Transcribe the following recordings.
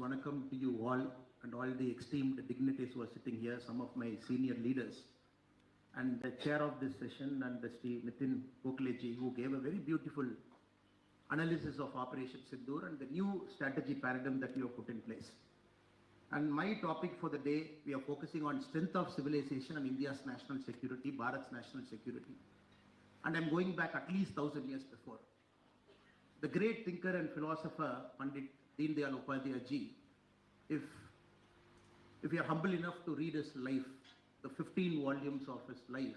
Vanakkam to you all and all the esteemed dignitaries who are sitting here, some of my senior leaders, and the chair of this session, and Sri Nitin Gokhaleji, who gave a very beautiful analysis of Operation Sindoor and the new strategy paradigm that we have put in place. And my topic for the day, we are focusing on strength of civilization and India's national security, Bharat's national security. And I'm going back at least 1,000 years before. The great thinker and philosopher, Pandit Deen Dayal Upadhyaya ji, if you are humble enough to read his life, the 15 volumes of his life,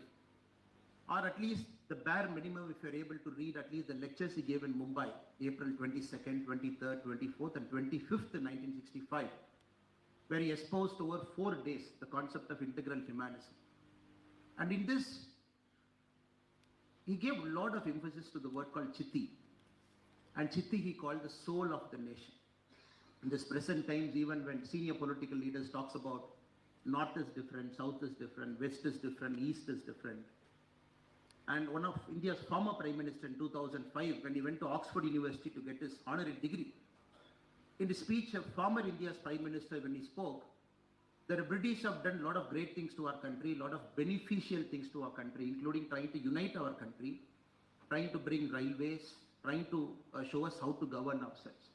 or at least the bare minimum if you are able to read at least the lectures he gave in Mumbai, April 22nd, 23rd, 24th and 25th in 1965, where he espoused over 4 days the concept of integral humanism. And in this, he gave a lot of emphasis to the word called Chitti. And Chitti he called the soul of the nation. In this present times, even when senior political leaders talks about North is different, South is different, West is different, East is different. And one of India's former Prime Minister in 2005, when he went to Oxford University to get his honorary degree, in the speech of former India's Prime Minister when he spoke, the British have done a lot of great things to our country, a lot of beneficial things to our country, including trying to unite our country, trying to bring railways, trying to show us how to govern ourselves.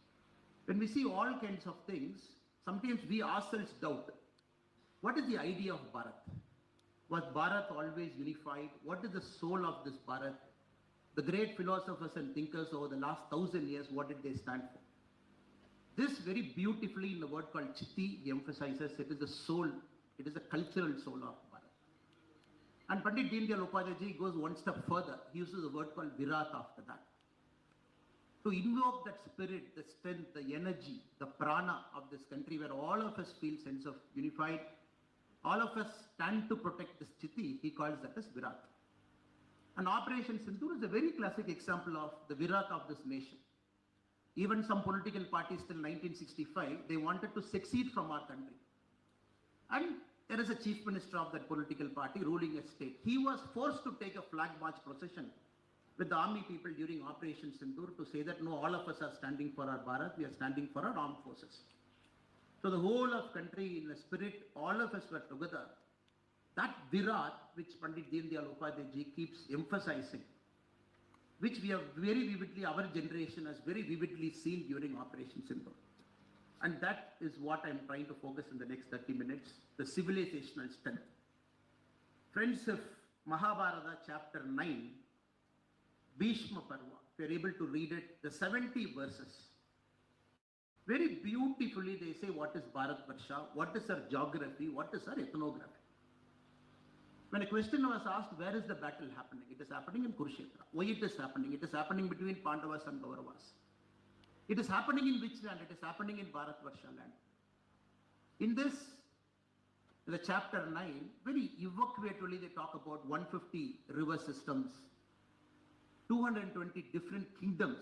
When we see all kinds of things, sometimes we ourselves doubt, what is the idea of Bharat? Was Bharat always unified? What is the soul of this Bharat? The great philosophers and thinkers over the last 1,000 years, what did they stand for? This very beautifully in the word called Chitti, he emphasizes it is the soul, it is the cultural soul of Bharat. And Pandit Deen Dayal Upadhyaya ji goes one step further. He uses the word called Virat after that. To invoke that spirit, the strength, the energy, the prana of this country where all of us feel sense of unified, all of us stand to protect this Chitti, he calls that as Virat. And Operation Sindoor is a very classic example of the Virat of this nation. Even some political parties till 1965, they wanted to secede from our country. And there is a chief minister of that political party ruling a state. He was forced to take a flag march procession with the army people during Operation Sindoor to say that no, all of us are standing for our Bharat, we are standing for our armed forces. So the whole of country in the spirit, all of us were together. That Virat, which Pandit Deen Dayal Upadhyaya ji keeps emphasizing, which we have very vividly, our generation has very vividly seen during Operation Sindoor. And that is what I am trying to focus in the next 30 minutes, the civilizational strength. Friends, if Mahabharata chapter 9, Bhishma Parva, if you are able to read it, the 70 verses, very beautifully they say what is Bharat Varsha, what is our geography, what is our ethnography. When a question was asked, where is the battle happening? It is happening in Kurukshetra. Why it is happening? It is happening between Pandavas and Kauravas. It is happening in which land? It is happening in Bharat Varsha land. In this, the chapter 9, very evocatively they talk about 150 river systems, 220 different kingdoms,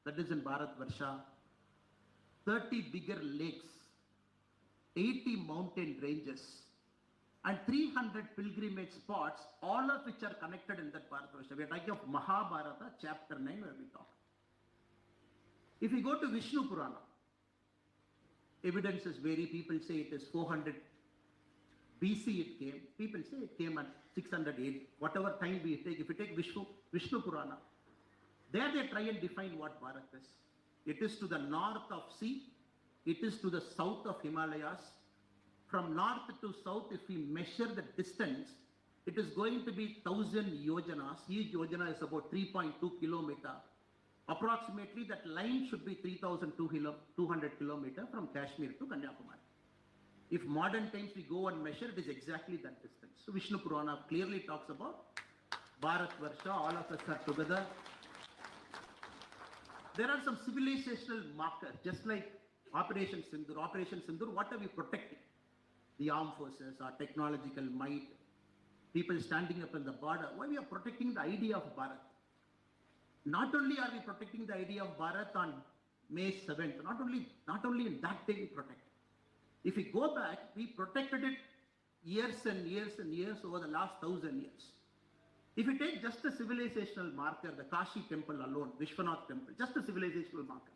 that is in Bharat Varsha, 30 bigger lakes, 80 mountain ranges, and 300 pilgrimage spots, all of which are connected in that Bharat Varsha. We are talking of Mahabharata, chapter 9, where we talk. If we go to Vishnu Purana, evidences vary. People say it is 400 BC it came. People say it came at 600 AD. Whatever time we take, if we take Vishnu Purana, there they try and define what Bharat is. It is to the north of sea. It is to the south of Himalayas. From north to south, if we measure the distance, it is going to be 1,000 yojanas. Each yojana is about 3.2 kilometer. Approximately that line should be 3,200 kilometer from Kashmir to Kanyakumari. If modern times we go and measure, it is exactly that distance. So Vishnu Purana clearly talks about Bharat Varsha, all of us are together. There are some civilizational markers, just like Operation Sindoor. Operation Sindoor, what are we protecting? The armed forces, our technological might, people standing up in the border. Why we are protecting the idea of Bharat? Not only are we protecting the idea of Bharat on May 7th, not only in that day we protect. If we go back, we protected it years and years and years over the last 1,000 years. If you take just a civilizational marker, the Kashi temple alone, Vishwanath temple, just a civilizational marker,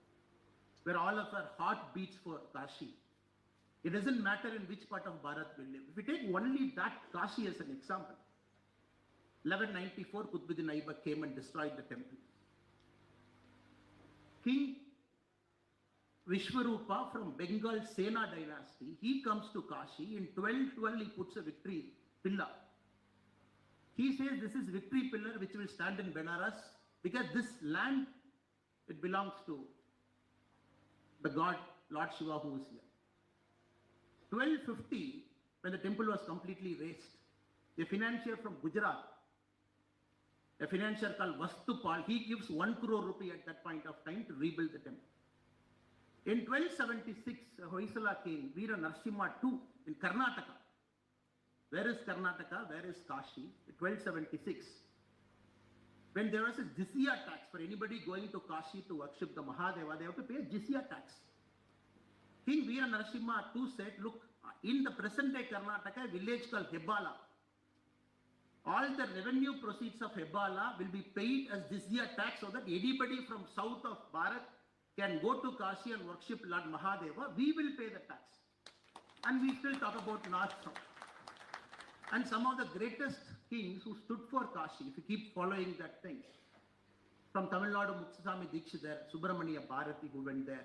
where all of our heart beats for Kashi. It doesn't matter in which part of Bharat we live. If we take only that Kashi as an example, 1194, Qutbuddin Aibak came and destroyed the temple. King Vishwarupa from Bengal Sena dynasty, he comes to Kashi. In 1212, he puts a victory pillar. He says this is victory pillar which will stand in Benaras because this land, it belongs to the god Lord Shiva who is here. 1250, when the temple was completely razed, a financier from Gujarat, a financier called Vastupal, he gives 1 crore rupee at that point of time to rebuild the temple. In 1276, Hoysala king Veera Narasimha II in Karnataka. Where is Karnataka? Where is Kashi? In 1276, when there was a jizya tax for anybody going to Kashi to worship the Mahadeva, they have to pay a jizya tax. King Veera Narasimha II said, look, in the present day Karnataka, a village called Hebbala, all the revenue proceeds of Hebbala will be paid as jizya tax so that anybody from south of Bharat can go to Kashi and worship Lord Mahadeva. We will pay the tax. And we still talk about north-south. And some of the greatest kings who stood for Kashi, if you keep following that thing, from Tamil Nadu, Mutsaswamy Dikshit there, Subramania Bharati who went there,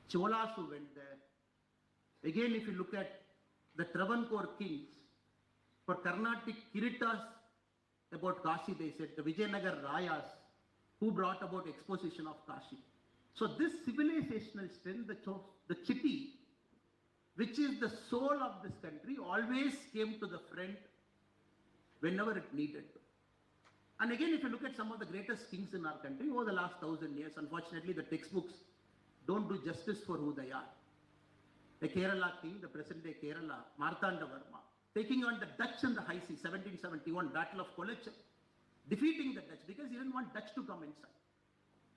Cholas who went there. Again, if you look at the Travancore kings, for Carnatic Kiritas about Kashi, they said the Vijayanagar Rayas who brought about exposition of Kashi. So this civilizational strength, the Chitti, which is the soul of this country, always came to the front whenever it needed to. And again, if you look at some of the greatest kings in our country over the last 1,000 years, unfortunately, the textbooks don't do justice for who they are. The Kerala king, the present day Kerala, Martanda Varma, taking on the Dutch in the high sea, 1771, Battle of Kolacham, defeating the Dutch because he didn't want Dutch to come inside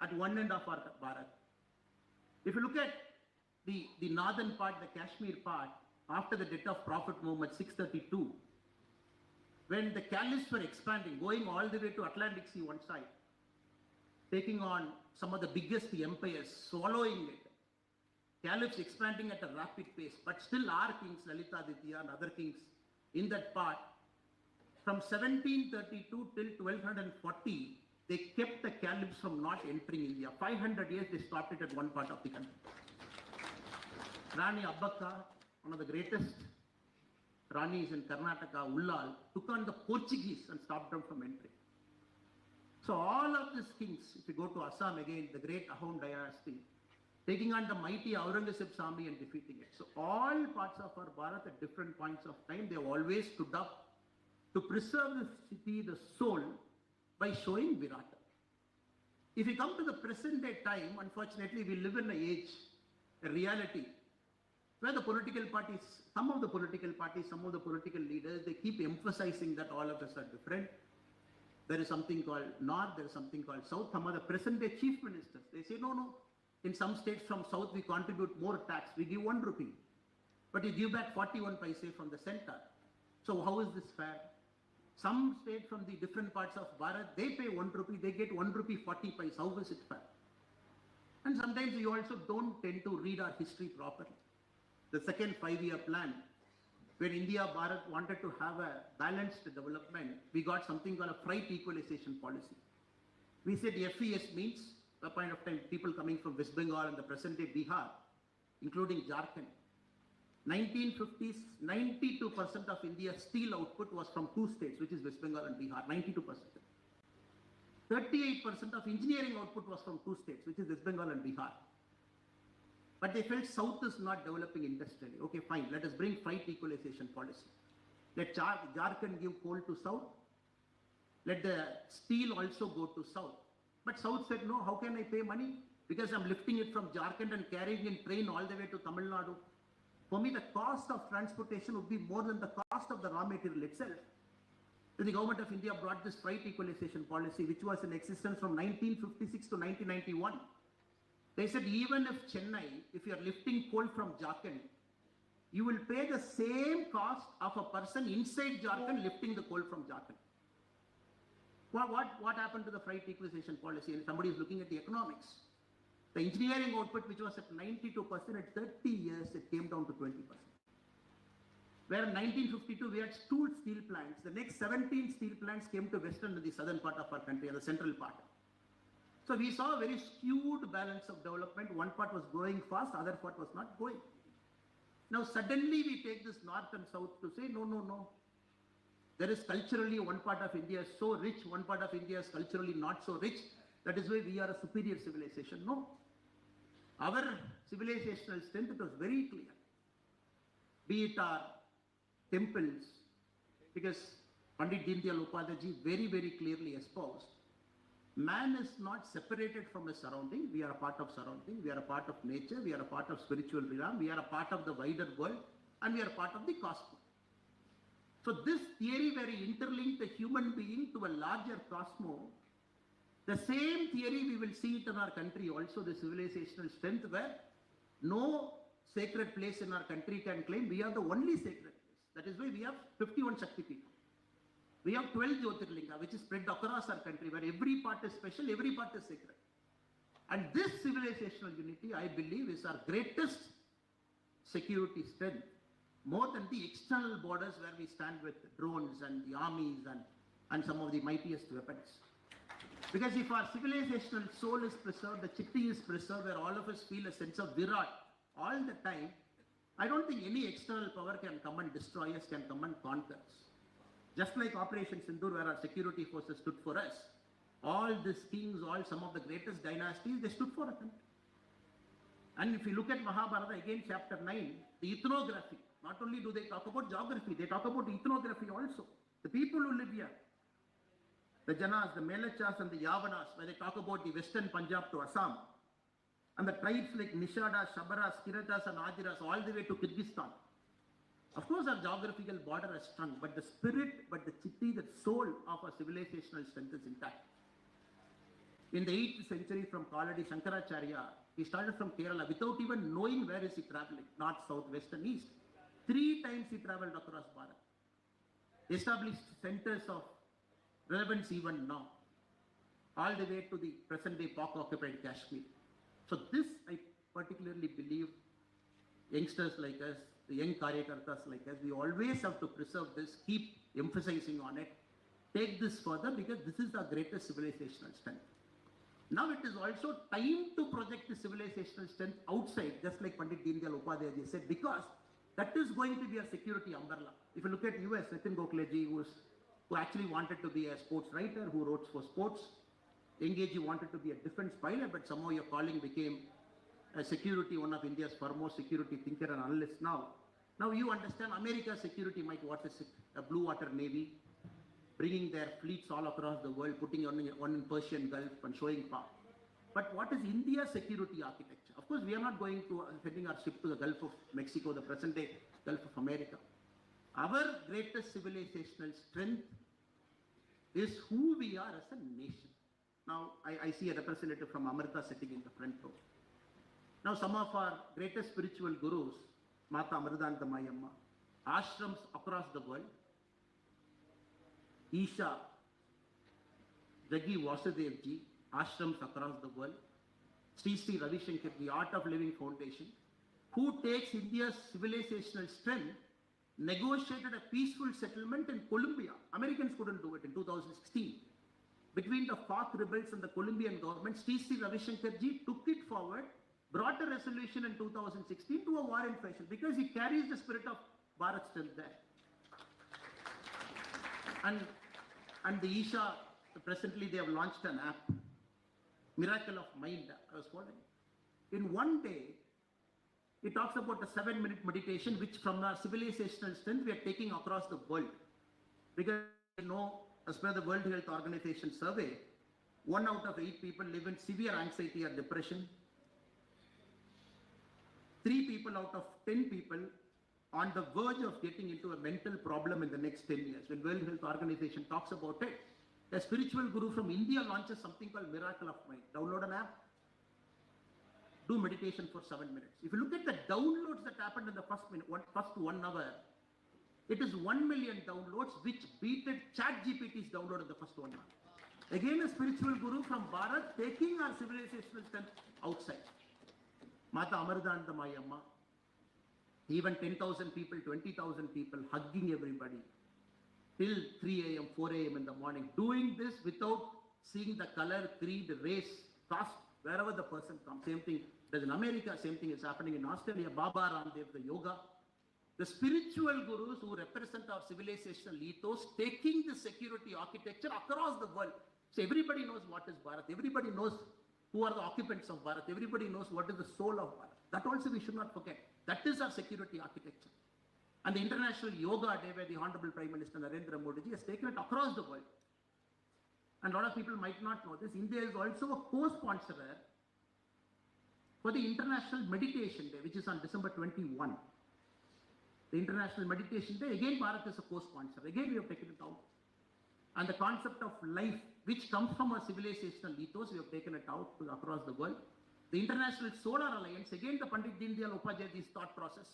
at one end of our Bharat. If you look at the northern part, the Kashmir part, after the death of Prophet Muhammad, 632, when the caliphs were expanding, going all the way to Atlantic Sea one side, taking on some of the biggest empires, swallowing it, caliphs expanding at a rapid pace, but still our kings, Lalitaditya and other kings in that part, from 1732 till 1240, they kept the caliphs from not entering India. 500 years they stopped it at one part of the country. Rani Abbakka, one of the greatest Ranis in Karnataka, Ullal, took on the Portuguese and stopped them from entering. So all of these kings, if you go to Assam again, the great Ahom dynasty, taking on the mighty Aurangzeb's army and defeating it. So all parts of our Bharat at different points of time, they have always stood up to preserve the city, the soul, by showing Virata. If you come to the present day time, unfortunately, we live in an age, a reality, where the political parties, some of the political parties, some of the political leaders, they keep emphasizing that all of us are different. There is something called North, there is something called South. Some of the present day chief ministers, they say, no, in some states from South, we contribute more tax. We give 1 rupee, but you give back 41 paise from the center. So how is this fair? Some state from the different parts of Bharat, they pay 1 rupee, they get 1 rupee 40 paise. How is it fair? And sometimes we also don't tend to read our history properly. The second 5-year plan, when India, Bharat wanted to have a balanced development, we got something called a freight equalization policy. We said FES means, at a point of time, people coming from West Bengal and the present day Bihar, including Jharkhand. 1950s, 92% of India's steel output was from 2 states, which is West Bengal and Bihar, 92%. 38% of engineering output was from 2 states, which is West Bengal and Bihar. But they felt South is not developing industrially. Okay, fine, let us bring freight equalization policy. Let Jharkhand give coal to South. Let the steel also go to South. But South said, no, how can I pay money? Because I'm lifting it from Jharkhand and carrying in train all the way to Tamil Nadu. For me, the cost of transportation would be more than the cost of the raw material itself. So the government of India brought this freight equalization policy, which was in existence from 1956 to 1991. They said, even if Chennai, if you are lifting coal from Jharkhand, you will pay the same cost of a person inside Jharkhand lifting the coal from Jharkhand. What happened to the freight equalization policy? And somebody is looking at the economics. The engineering output, which was at 92%, at 30 years, it came down to 20%. Where in 1952, we had two steel plants. The next 17 steel plants came to western and the southern part of our country, and the central part. So we saw a very skewed balance of development. One part was growing fast, other part was not growing. Now suddenly we take this north and south to say, no, no, no. There is culturally one part of India is so rich, one part of India is culturally not so rich. That is why we are a superior civilization. No. Our civilizational strength, it was very clear. Be it our temples, because Pandit Deendayal Upadhyay very, very clearly espoused, man is not separated from his surrounding. We are a part of surrounding. We are a part of nature. We are a part of spiritual realm. We are a part of the wider world, and we are a part of the cosmos. So this theory where he interlinked the human being to a larger cosmos, the same theory we will see it in our country also, the civilizational strength, where no sacred place in our country can claim we are the only sacred place. That is why we have 51 Shakti people. We have 12 Jyotirlinga, which is spread across our country, where every part is special, every part is sacred. And this civilizational unity, I believe, is our greatest security strength, more than the external borders where we stand with drones and the armies and some of the mightiest weapons. Because if our civilizational soul is preserved, the chitti is preserved, where all of us feel a sense of virat all the time, I don't think any external power can come and destroy us, can come and conquer us. Just like Operation Sindoor, where our security forces stood for us, all these kings, some of the greatest dynasties, they stood for a country. And if you look at Mahabharata, again chapter 9, the ethnography, not only do they talk about geography, they talk about ethnography also. The people who live here, the Janas, the Melachas and the Yavanas, where they talk about the western Punjab to Assam, and the tribes like Nishadas, Shabaras, Kiratas and Ajiras, all the way to Kyrgyzstan. Of course, our geographical border is strong, but the spirit, but the chitti, the soul of our civilizational strength is intact. In the 8th century, from Kaladi Shankaracharya, he started from Kerala without even knowing where is he traveling, north, south, west and east. 3 times he traveled across Bharat. Established centers of relevance even now, all the way to the present day Pak-occupied Kashmir. So this, I particularly believe, youngsters like us, the young Karyakartas like us, we always have to preserve this, keep emphasizing on it, take this further, because this is our greatest civilizational strength. Now it is also time to project the civilizational strength outside, just like Pandit Deendayal Upadhyay said, because that is going to be a security umbrella. If you look at US, Nitin Gokhaleji, who actually wanted to be a sports writer, who wrote for sports, Engeji wanted to be a defense pilot, but somehow your calling became a security, one of India's foremost security thinker and analyst now. Now you understand America's security might, what is it? A blue water navy, bringing their fleets all across the world, putting one in Persian Gulf and showing power. But what is India's security architecture? Of course, we are not going to sending our ship to the Gulf of Mexico, the present day Gulf of America. Our greatest civilizational strength is who we are as a nation. Now, I see a representative from Amrita sitting in the front row. Now, some of our greatest spiritual gurus, Mata Amritanandamayi Amma, ashrams across the world, Isha, Jaggi Vasudevji, ashrams across the world, Sri Ravi Shankar, the Art of Living Foundation, who takes India's civilizational strength, negotiated a peaceful settlement in Colombia. Americans couldn't do it in 2016. Between the FARC rebels and the Colombian government, Sri Ravi Shankar ji took it forward, brought a resolution in 2016 to a war in fashion, because he carries the spirit of Bharat still there. And the Isha, presently they have launched an app, Miracle of Mind, I was following. In one day, it talks about a 7-minute meditation, which from our civilizational strength we are taking across the world. Because you know, as per the World Health Organization survey, 1 out of 8 people live in severe anxiety or depression. 3 people out of 10 people on the verge of getting into a mental problem in the next 10 years. When World Health Organization talks about it, a spiritual guru from India launches something called Miracle of Mind. Download an app, do meditation for 7 minutes. If you look at the downloads that happened in the first 1 hour, it is 1 million downloads, which beated ChatGPT's download in the first 1 hour. Again, a spiritual guru from Bharat taking our civilizational strength outside. Mata Amardantamai Amma, even 10,000 people, 20,000 people, hugging everybody till 3 a.m., 4 a.m. in the morning, doing this without seeing the color, creed, race, caste, wherever the person comes. Same thing does in America, same thing is happening in Australia. Baba Ramdev, the yoga. The spiritual gurus who represent our civilizational ethos, taking the security architecture across the world. So everybody knows what is Bharat. Everybody knows who are the occupants of Bharat. Everybody knows what is the soul of Bharat. That also we should not forget. That is our security architecture. And the International Yoga Day, where the Honorable Prime Minister Narendra Modi ji has taken it across the world. And a lot of people might not know this. India is also a co-sponsorer for the International Meditation Day, which is on December 21. The International Meditation Day, again Bharat is a co-sponsor. Again we have taken it out. And the concept of life, which comes from our civilizational ethos, we have taken it out across the world. The International Solar Alliance, again the Pandit Deendayal Upadhyay's thought process.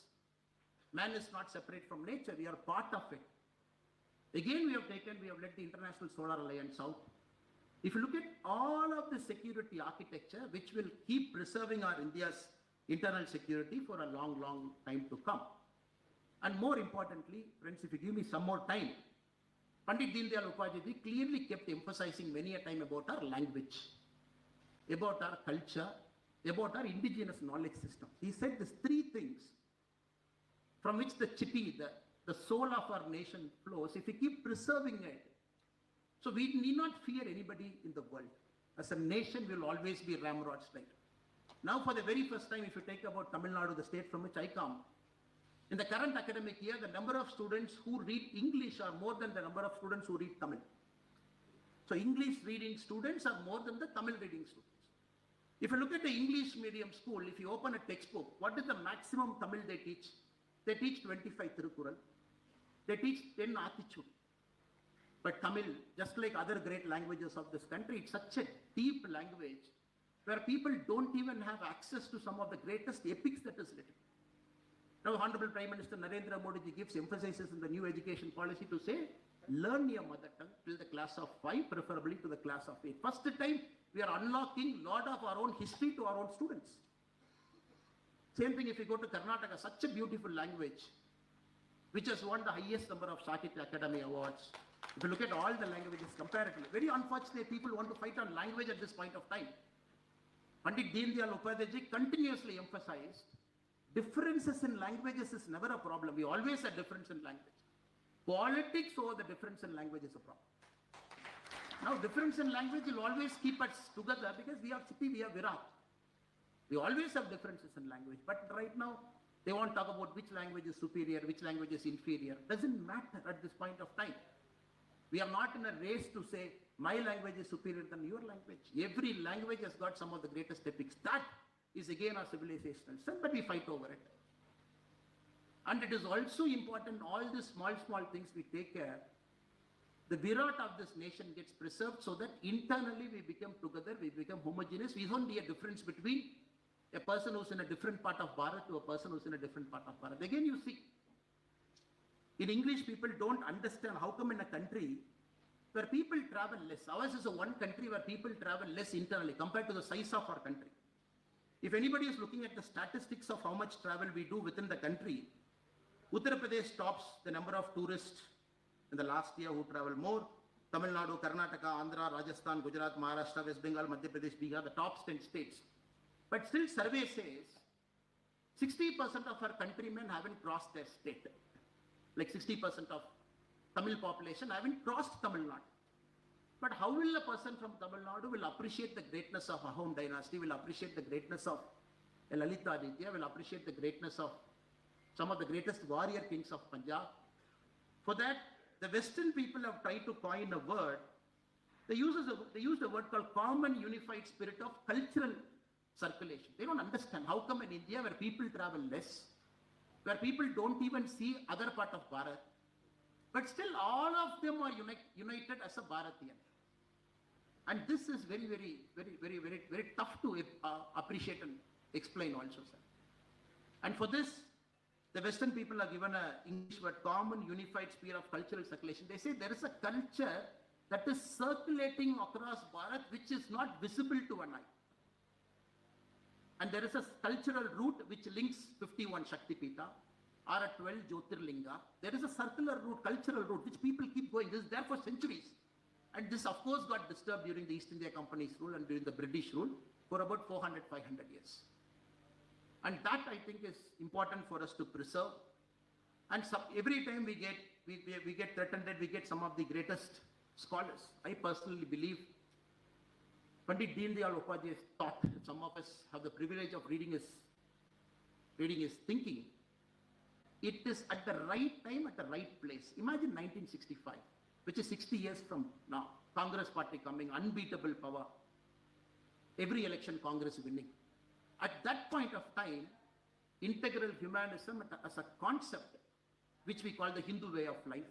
Man is not separate from nature, we are part of it. Again we have let the International Solar Alliance out. If you look at all of the security architecture, which will keep preserving our India's internal security for a long, long time to come. And more importantly, friends, if you give me some more time, Pandit Deendayal Upadhyay clearly kept emphasizing many a time about our language, about our culture, about our indigenous knowledge system. He said these three things from which the chitti, the soul of our nation flows. If we keep preserving it, so we need not fear anybody in the world. As a nation, we will always be ramrods right. Now, for the very first time, if you take about Tamil Nadu, the state from which I come, in the current academic year, the number of students who read English are more than the number of students who read Tamil. So English reading students are more than the Tamil reading students. If you look at the English medium school, if you open a textbook, what is the maximum Tamil they teach? They teach 25 Thirukural. They teach 10 Attitude. But Tamil, just like other great languages of this country, it's such a deep language where people don't even have access to some of the greatest epics that is written. Now, Honorable Prime Minister Narendra Modi ji gives emphasis in the new education policy to say, learn your mother tongue till the class of 5, preferably to the class of 8. First time, we are unlocking a lot of our own history to our own students. Same thing if you go to Karnataka, such a beautiful language, which has won the highest number of Sakhityya Academy Awards. If you look at all the languages comparatively, very unfortunately, people want to fight on language at this point of time. Pandit Deendayal Upadhyay continuously emphasized differences in languages is never a problem. We always have difference in language. Politics over the difference in language is a problem. Now, difference in language will always keep us together because we are Chitti, we are Virat. We always have differences in language. But right now, they won't talk about which language is superior, which language is inferior. Doesn't matter at this point of time. We are not in a race to say, my language is superior than your language. Every language has got some of the greatest epics. That is again our civilizational strength, but we fight over it. And it is also important, all these small things we take care, the Virat of this nation gets preserved so that internally we become together, we become homogeneous. We don't see a difference between a person who's in a different part of Bharat to a person who's in a different part of Bharat. Again, you see, in English, people don't understand how come in a country where people travel less. Ours is a one country where people travel less internally compared to the size of our country. If anybody is looking at the statistics of how much travel we do within the country, Uttar Pradesh tops the number of tourists in the last year who travel more. Tamil Nadu, Karnataka, Andhra, Rajasthan, Gujarat, Maharashtra, West Bengal, Madhya Pradesh, Bihar, the top 10 states. But still survey says 60% of our countrymen haven't crossed their state. Like 60% of Tamil population haven't crossed Tamil Nadu. But how will a person from Tamil Nadu will appreciate the greatness of Ahom dynasty, will appreciate the greatness of Lalita Aditya, will appreciate the greatness of some of the greatest warrior kings of Punjab? For that, the Western people have tried to coin a word. They use a word called common unified spirit of cultural circulation. They don't understand how come in India where people travel less, where people don't even see other part of Bharat, but still all of them are united as a Bharatiyan. And this is very tough to appreciate and explain also, sir. And for this, the Western people have given an English word, common unified sphere of cultural circulation. They say there is a culture that is circulating across Bharat, which is not visible to an eye. And there is a cultural route which links 51 Shakti Pita or a 12 Jyotirlinga. There is a circular route, cultural route, which people keep going. This is there for centuries. And this, of course, got disturbed during the East India Company's rule and during the British rule for about 400, 500 years. And that, I think, is important for us to preserve. And every time we get threatened, we get some of the greatest scholars. I personally believe Pandit Deen Dayal Upadhyay's thought, some of us have the privilege of reading his thinking. It is at the right time, at the right place. Imagine 1965, which is 60 years from now. Congress party coming, unbeatable power. Every election, Congress winning. At that point of time, integral humanism as a concept, which we call the Hindu way of life.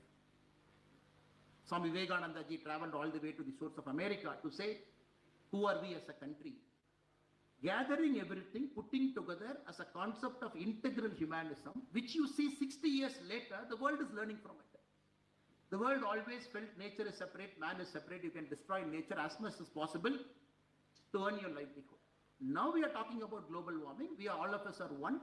Swami Vivekananda ji traveled all the way to the source of America to say, who are we as a country? Gathering everything, putting together as a concept of integral humanism, which you see 60 years later, the world is learning from it. The world always felt nature is separate, man is separate, you can destroy nature as much as possible to earn your livelihood. Now we are talking about global warming, all of us are one.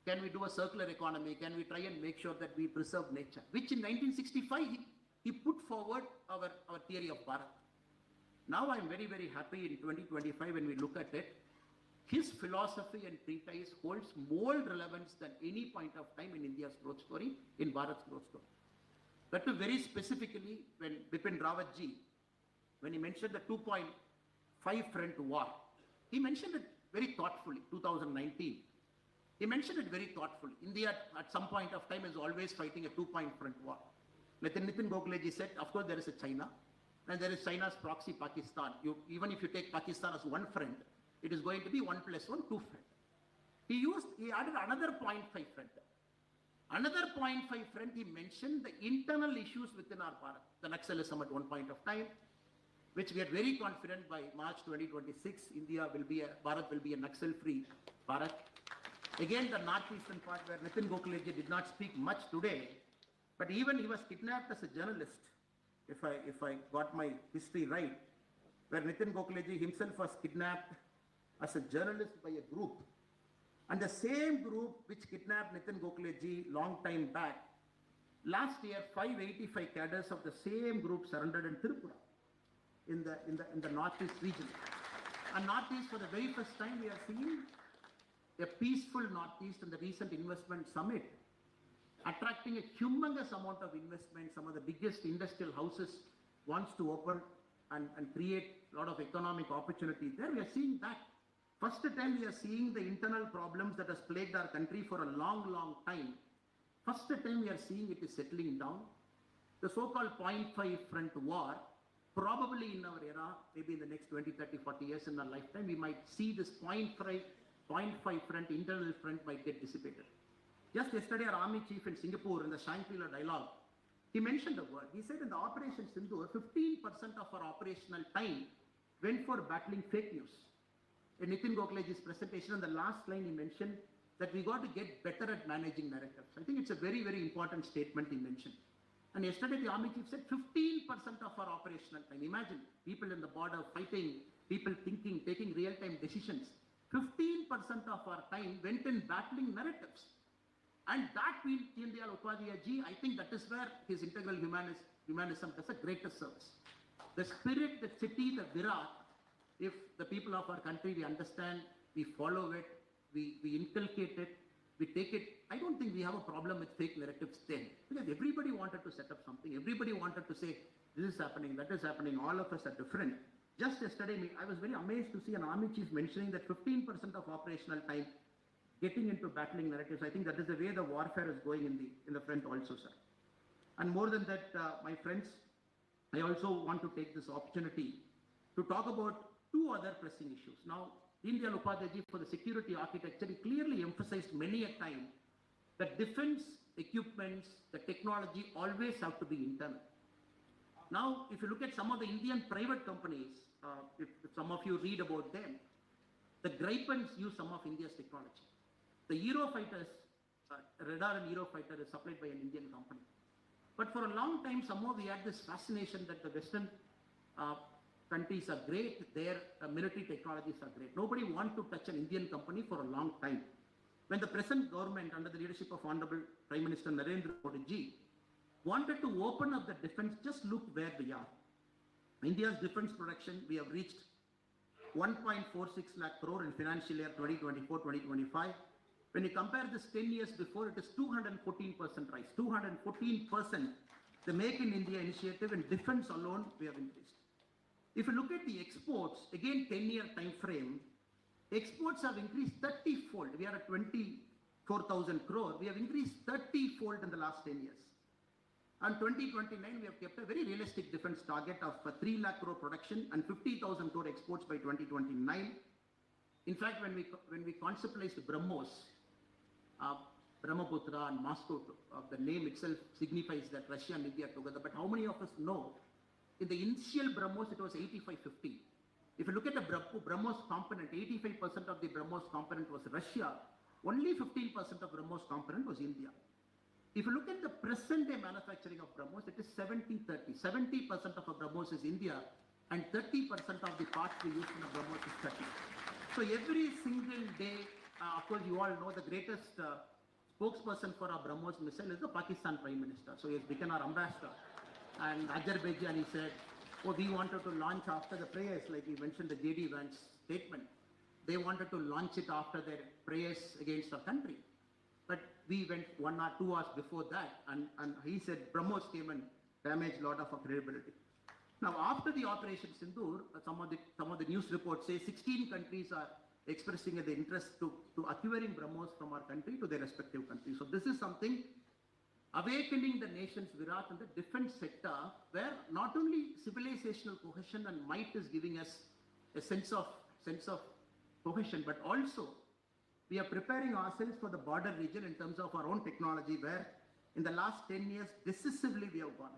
Can we do a circular economy? Can we try and make sure that we preserve nature? Which in 1965, he put forward our theory of Bharat. Now I'm very, very happy in 2025 when we look at it. His philosophy and treatise holds more relevance than any point of time in India's growth story, in Bharat's growth story. That too very specifically when Bipin Rawat ji, when he mentioned the 2.5 front war, he mentioned it very thoughtfully, 2019. He mentioned it very thoughtfully. India at some point of time is always fighting a 2-point front war. Nitin Gokhale ji said, of course there is a China, and there is China's proxy Pakistan. Even if you take Pakistan as one friend, it is going to be 1 + 1, 2 friend. He added another 0.5 friend. Another 0.5 friend, he mentioned the internal issues within our Bharat. The Naxalism at one point of time, which we are very confident by March 2026, Bharat will be a Naxal-free Bharat. Again, the northeastern part where Nitin Gokhale ji did not speak much today, but even he was kidnapped as a journalist, if I got my history right, where Nitin Gokhale ji himself was kidnapped as a journalist by a group. And the same group which kidnapped Nitin Gokhale ji long time back, last year 585 cadres of the same group surrendered in Tripura, in the northeast region. And northeast, for the very first time, we are seeing a peaceful northeast in the recent investment summit, attracting a humongous amount of investment. Some of the biggest industrial houses wants to open and create a lot of economic opportunity there. We are seeing that. First time we are seeing the internal problems that has plagued our country for a long, long time. First time we are seeing it is settling down. The so-called 0.5 front war, probably in our era, maybe in the next 20, 30, 40 years in our lifetime, we might see this 0.5 front, internal front might get dissipated. Just yesterday, our army chief in Singapore, in the Shangri-La dialogue, he mentioned a word. He said in the Operation Sindoor, 15% of our operational time went for battling fake news. In Nitin Gokhale's presentation, on the last line, he mentioned that we got to get better at managing narratives. I think it's a very, very important statement he mentioned. And yesterday, the army chief said 15% of our operational time. Imagine people in the border fighting, people thinking, taking real-time decisions. 15% of our time went in battling narratives. And that Deen Dayal Upadhyaya ji, I think that is where his integral humanism does a greatest service. The spirit, the city, the virat, if the people of our country, we understand, we follow it, we inculcate it, we take it. I don't think we have a problem with fake narratives then. Because everybody wanted to set up something. Everybody wanted to say, this is happening, that is happening. All of us are different. Just yesterday, I was very amazed to see an army chief mentioning that 15% of operational time getting into battling narratives. I think that is the way the warfare is going in the front also, sir. And more than that, my friends, I also want to take this opportunity to talk about two other pressing issues. Now, Deen Dayal Upadhyaya ji, for the security architecture, he clearly emphasized many a time that defense equipments, the technology always have to be internal. Now, if you look at some of the Indian private companies, if some of you read about them, the Gripens use some of India's technology. The Eurofighters, radar and Eurofighter is supplied by an Indian company. But for a long time, somehow we had this fascination that the Western countries are great, their military technologies are great. Nobody wants to touch an Indian company for a long time. When the present government, under the leadership of Honorable Prime Minister Narendra Modi ji, wanted to open up the defense, just look where we are. India's defense production, we have reached 1.46 lakh crore in financial year 2024-2025. When you compare this 10 years before, it is 214% rise. 214%. The Make in India initiative in defense alone, we have increased. If you look at the exports, again 10-year time frame, exports have increased 30-fold. We are at 24,000 crore. We have increased 30-fold in the last 10 years. And 2029, we have kept a very realistic defense target of 3 lakh crore production and 50,000 crore exports by 2029. In fact, when we conceptualized BrahMos, Brahmaputra and Moscow, the name itself signifies that Russia and India together. But how many of us know, in the initial BrahMos, it was 85-50. If you look at the BrahMos component, 85% of the BrahMos component was Russia, only 15% of BrahMos component was India. If you look at the present day manufacturing of BrahMos, it is 70-30. 70% of a BrahMos is India and 30% of the parts we use in a BrahMos is 30. So every single day, of course you all know the greatest spokesperson for our BrahMos missile is the Pakistan Prime Minister. So he has become our ambassador. And Azerbaijan, he said, oh, we wanted to launch after the prayers, like he mentioned the J.D. Vance statement. They wanted to launch it after their prayers against our country. But we went 1 or 2 hours before that, and he said BrahMos came and damaged a lot of our credibility. Now, after the Operation Sindoor, some of the news reports say 16 countries are expressing the interest to acquiring BrahMos from our country to their respective countries. So this is something awakening the nation's virat in the defense sector, where not only civilizational cohesion and might is giving us a sense of cohesion, but also we are preparing ourselves for the border region in terms of our own technology, where in the last 10 years, decisively we have gone.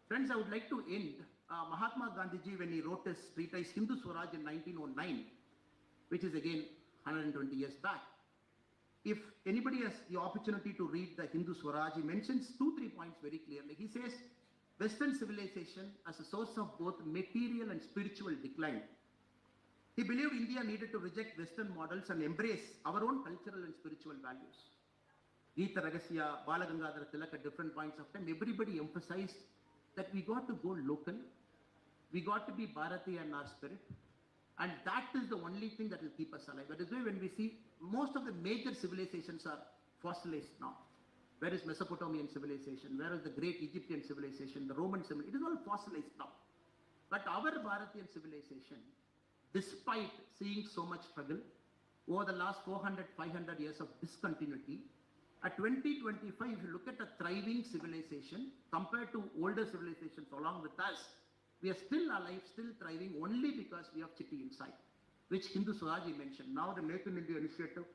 Friends, I would like to end. Mahatma Gandhi, when he wrote his treatise Hindu Swaraj in 1909, which is again 120 years back. If anybody has the opportunity to read the Hindu Swaraj, he mentions 2-3 points very clearly. He says, Western civilization as a source of both material and spiritual decline. He believed India needed to reject Western models and embrace our own cultural and spiritual values. Geeta Ragasya, Balagangadhara Tilak at different points of time, everybody emphasized that we got to go local, we got to be Bharatiya in our spirit, and that is the only thing that will keep us alive. That is why when we see most of the major civilizations are fossilized now. Where is Mesopotamian civilization? Where is the great Egyptian civilization, the Roman civilization? It is all fossilized now. But our Bharatian civilization, despite seeing so much struggle over the last 400, 500 years of discontinuity, at 2025, if you look at a thriving civilization compared to older civilizations along with us, we are still alive, still thriving only because we have Chitti inside, which Hindu Swaraj mentioned. Now the Make in India initiative,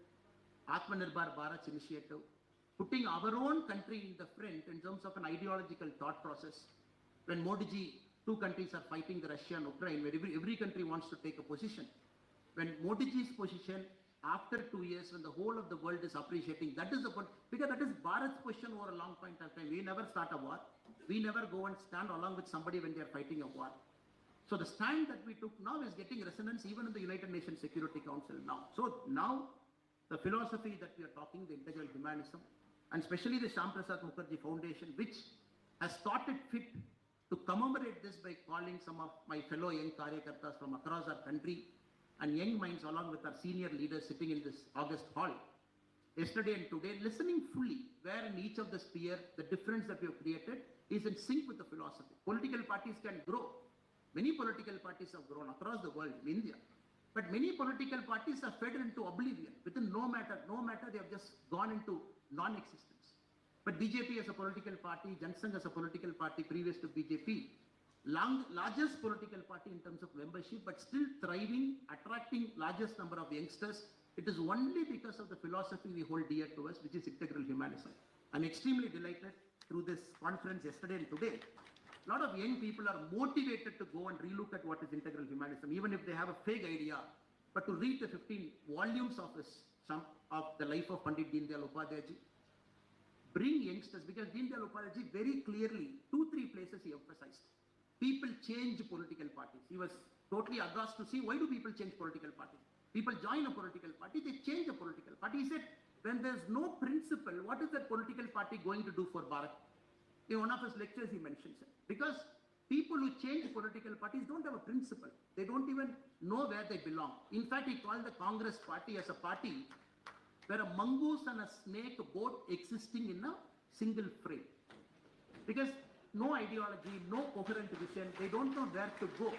Atmanirbhar Bharat initiative, putting our own country in the front in terms of an ideological thought process. When Modi ji, 2 countries are fighting the Russia and Ukraine, where every country wants to take a position. When Modi ji's position, after 2 years, when the whole of the world is appreciating, that is the point, because that is Bharat's position over a long point of time. We never start a war. We never go and stand along with somebody when they are fighting a war. So the stand that we took now is getting resonance even in the United Nations Security Council now. So now the philosophy that we are talking, the integral humanism, and especially the Shyam Prasad Mukherjee Foundation, which has thought it fit to commemorate this by calling some of my fellow young Karyakartas from across our country and young minds along with our senior leaders sitting in this August hall, yesterday and today, listening fully where in each of the sphere the difference that we have created is in sync with the philosophy. Political parties can grow. Many political parties have grown across the world in India. But many political parties are fed into oblivion. Within no matter, they have just gone into non-existence. But BJP as a political party, Jansangh as a political party previous to BJP, largest political party in terms of membership, but still thriving, attracting largest number of youngsters. It is only because of the philosophy we hold dear to us, which is integral humanism. I'm extremely delighted through this conference yesterday and today. A lot of young people are motivated to go and relook at what is integral humanism, even if they have a vague idea. But to read the 15 volumes of the life of Pandit Deen Dayal Upadhyay ji, bring youngsters, because Deen Dayal Upadhyay ji very clearly, 2-3 places he emphasized. people change political parties. He was totally aghast to see why do people change political parties. People join a political party, they change a political party. He said, when there's no principle, what is that political party going to do for Bharat? In one of his lectures, he mentions it. Because people who change political parties don't have a principle. They don't even know where they belong. In fact, he called the Congress party as a party where a mongoose and a snake both existing in a single frame. Because no ideology, no coherent vision, they don't know where to go.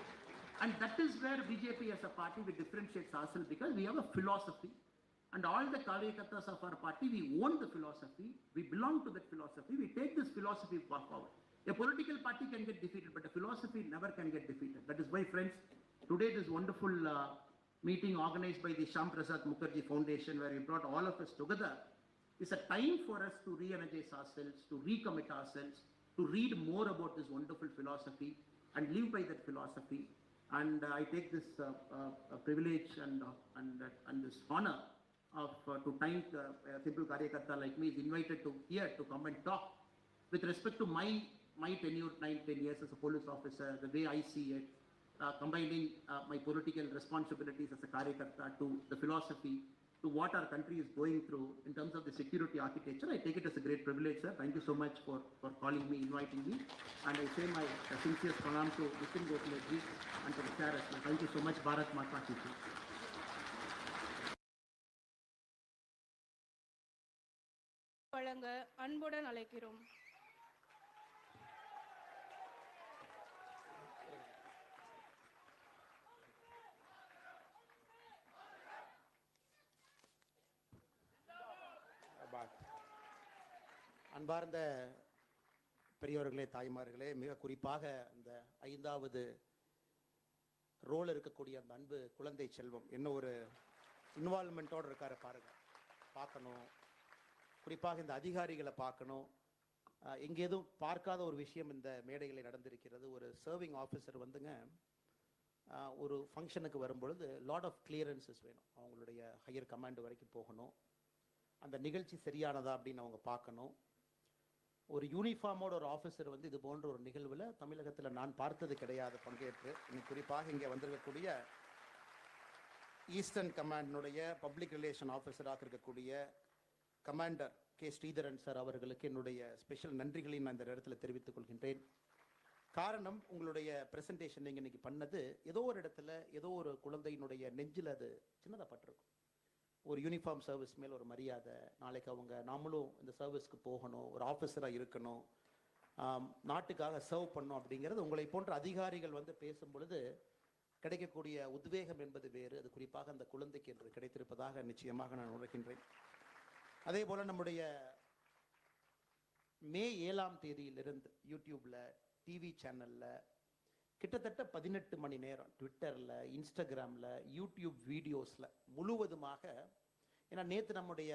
And that is where BJP as a party we differentiates ourselves, because we have a philosophy. And all the Karyakartas of our party, we own the philosophy, we belong to that philosophy, we take this philosophy forward. A political party can get defeated, but a philosophy never can get defeated. That is why, friends, today this wonderful meeting organized by the Shyam Prasad Mukherjee Foundation, where we brought all of us together, is a time for us to re-energize ourselves, to recommit ourselves, to read more about this wonderful philosophy and live by that philosophy. And I take this privilege and this honor of to thank a simple Karyakarta like me is invited to here to come and talk with respect to my tenure, 9-10 years as a police officer, the way I see it, combining my political responsibilities as a Karyakarta to the philosophy, to what our country is going through in terms of the security architecture. I take it as a great privilege, sir. Thank you so much for calling me, inviting me. And I say my sincere pranam to Nitin Gokhaleji and to the chair as well. Thank you so much. Bharat Mata Ki Jai. வழங்க அன்புடன் அழைக்கிறோம். அன்பார்ந்த பெரியோர்களே, தாய்மார்களே, மிக குறிப்பாக அந்த 5வது ரோல் இருக்கக்கூடிய அந்த அன்பு குழந்தை செல்வம் என்ன ஒரு இன்வால்மெண்ட்டோடு இருக்காரு பாருங்க. பார்க்கணும், குறிப்பாக இந்த அதிகாரிகளை பார்க்கணும். எங்கேதும் பார்க்காத ஒரு விஷயம் இந்த மேடைகளில் நடந்திருக்கிறது. ஒரு சர்விங் ஆஃபீஸர் வந்துங்க ஒரு ஃபங்க்ஷனுக்கு வரும்பொழுது லாட் ஆஃப் கிளியரன்சஸ் வேணும். அவங்களுடைய ஹையர் கமாண்ட் வரைக்கும் போகணும். அந்த நிகழ்ச்சி சரியானதா அப்படின்னு அவங்க பார்க்கணும். ஒரு யூனிஃபார்மோட ஒரு ஆஃபீஸர் வந்து இது போன்ற ஒரு நிகழ்வில் தமிழகத்தில் நான் பார்த்தது கிடையாது பங்கேற்று. குறிப்பாக இங்கே வந்திருக்கக்கூடிய ஈஸ்டர்ன் கமாண்டினுடைய பப்ளிக் ரிலேஷன் ஆஃபீஸராக இருக்கக்கூடிய கமாண்டர் கே ஸ்ரீதரன் சார் அவர்களுக்கு என்னுடைய ஸ்பெஷல் நன்றிகளை நான் இந்த இடத்துல தெரிவித்துக் கொள்கின்றேன். காரணம், உங்களுடைய ப்ரெசன்டேஷன் நீங்கள் இன்னைக்கு பண்ணது ஏதோ ஒரு இடத்துல ஏதோ ஒரு குழந்தையினுடைய நெஞ்சில் அது சின்னதாக பட்டிருக்கும். ஒரு யூனிஃபார்ம் சர்வீஸ் மேல் ஒரு மரியாதை, நாளைக்கு நாமளும் இந்த சர்வீஸ்க்கு போகணும், ஒரு ஆஃபீஸராக இருக்கணும், நாட்டுக்காக சர்வ் பண்ணணும் அப்படிங்கிறது உங்களை போன்ற அதிகாரிகள் வந்து பேசும் பொழுது கிடைக்கக்கூடிய உத்வேகம் என்பது வேறு. அது குறிப்பாக அந்த குழந்தைக்கு என்று கிடைத்திருப்பதாக நிச்சயமாக நான் உணர்கின்றேன். அதே போல் நம்முடைய மே 7ஆம் தேதியிலிருந்து யூடியூப்பில், டிவி சேனலில் கிட்டத்தட்ட 18 மணி நேரம் ட்விட்டரில், இன்ஸ்டாகிராமில், யூடியூப் வீடியோஸில் முழுவதுமாக, ஏன்னா நேற்று நம்முடைய